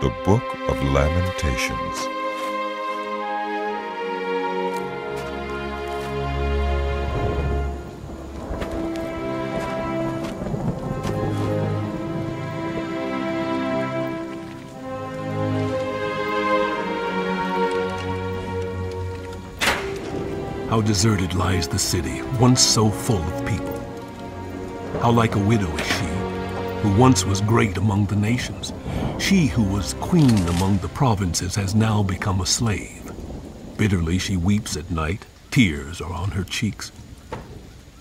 the Book of Lamentations. How deserted lies the city, once so full of people. How like a widow is she, who once was great among the nations. She who was queen among the provinces has now become a slave. Bitterly she weeps at night, tears are on her cheeks.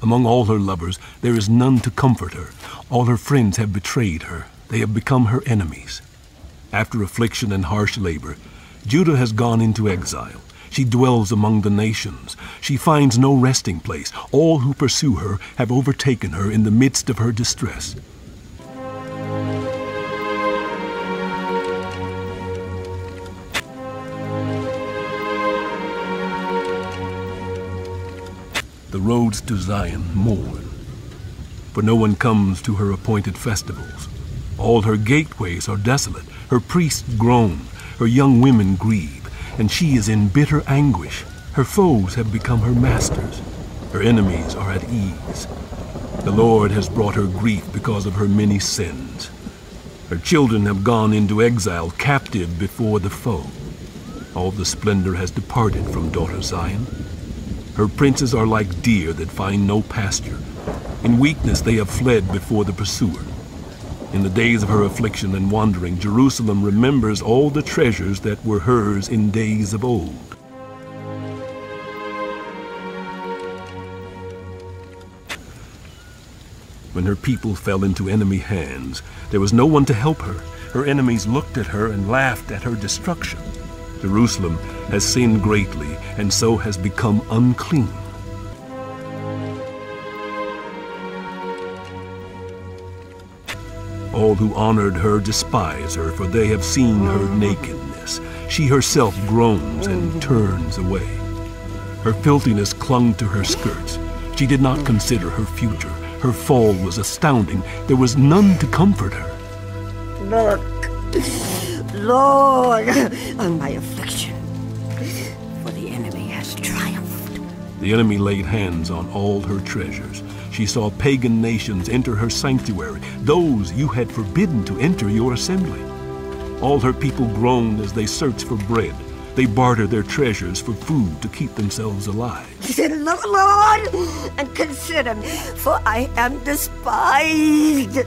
Among all her lovers, there is none to comfort her. All her friends have betrayed her. They have become her enemies. After affliction and harsh labor, Judah has gone into exile. She dwells among the nations. She finds no resting place. All who pursue her have overtaken her in the midst of her distress. The roads to Zion mourn, for no one comes to her appointed festivals. All her gateways are desolate. Her priests groan. Her young women grieve. And she is in bitter anguish. Her foes have become her masters. Her enemies are at ease. The Lord has brought her grief because of her many sins. Her children have gone into exile, captive before the foe. All the splendor has departed from daughter Zion. Her princes are like deer that find no pasture. In weakness they have fled before the pursuer. In the days of her affliction and wandering, Jerusalem remembers all the treasures that were hers in days of old. When her people fell into enemy hands, there was no one to help her. Her enemies looked at her and laughed at her destruction. Jerusalem has sinned greatly, and so has become unclean. All who honored her despise her, for they have seen her nakedness. She herself groans and turns away. Her filthiness clung to her skirts. She did not consider her future. Her fall was astounding. There was none to comfort her. Look, Lord, on my affliction, for the enemy has triumphed. The enemy laid hands on all her treasures. She saw pagan nations enter her sanctuary, those you had forbidden to enter your assembly. All her people groaned as they searched for bread. They bartered their treasures for food to keep themselves alive. Look, Lord, and consider me, for I am despised.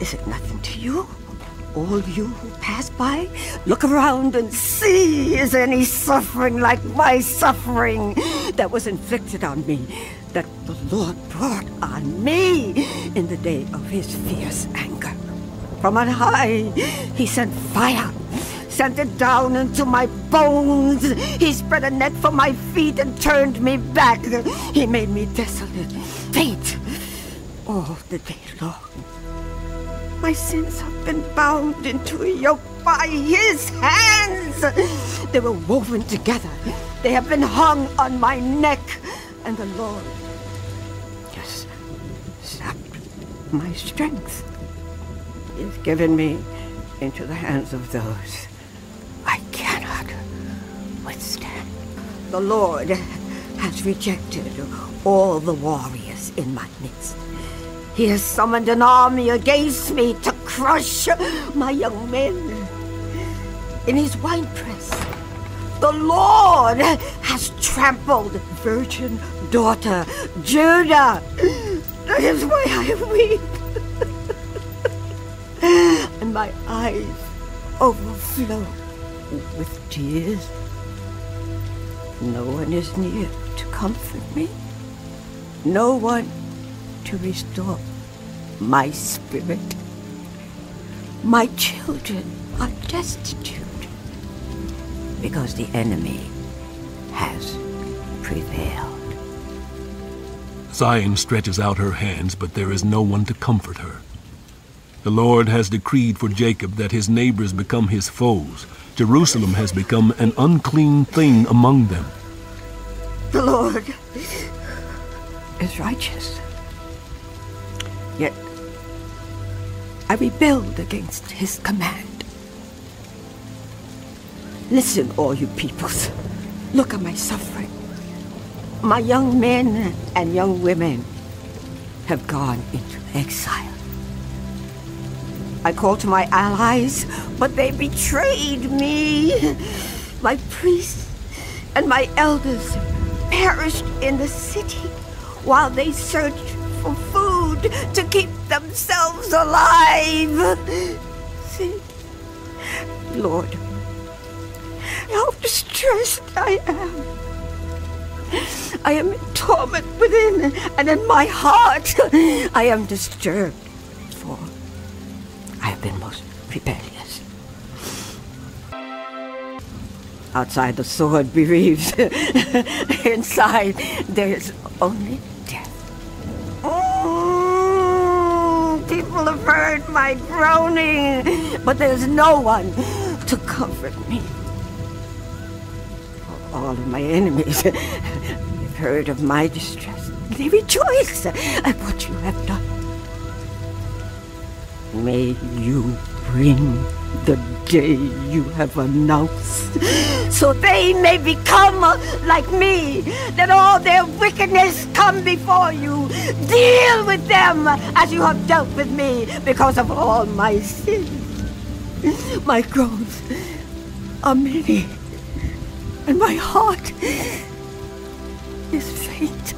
Is it nothing to you? All you who pass by, look around and see, is any suffering like my suffering that was inflicted on me, that the Lord brought on me in the day of his fierce anger. From on high, he sent fire, sent it down into my bones. He spread a net for my feet and turned me back. He made me desolate, faint, all the day long. My sins have been bound into a yoke by his hands. They were woven together. They have been hung on my neck. And the Lord has sapped my strength. He has given me into the hands of those I cannot withstand. The Lord has rejected all the warriors in my midst. He has summoned an army against me to crush my young men. In his winepress, the Lord has trampled virgin daughter Judah. That is why I weep. And my eyes overflow with tears. No one is near to comfort me. No one to restore my spirit. My children are destitute because the enemy has prevailed. Zion stretches out her hands, but there is no one to comfort her. The Lord has decreed for Jacob that his neighbors become his foes. Jerusalem has become an unclean thing among them. The Lord is righteous. Yet I rebelled against his command. Listen, all you peoples. Look at my suffering. My young men and young women have gone into exile. I called to my allies, but they betrayed me. My priests and my elders perished in the city while they searched for food to keep themselves alive. See, Lord, how distressed I am. I am in torment within, and in my heart I am disturbed, for I have been most rebellious. Outside the sword bereaves, inside there is only death. People have heard my groaning, but there's no one to comfort me. All of my enemies have heard of my distress. They rejoice at what you have done. May you bring the day you have announced, so they may become like me, that all their wickedness come before you. Deal with them as you have dealt with me because of all my sins. My groans are many, and my heart is faint.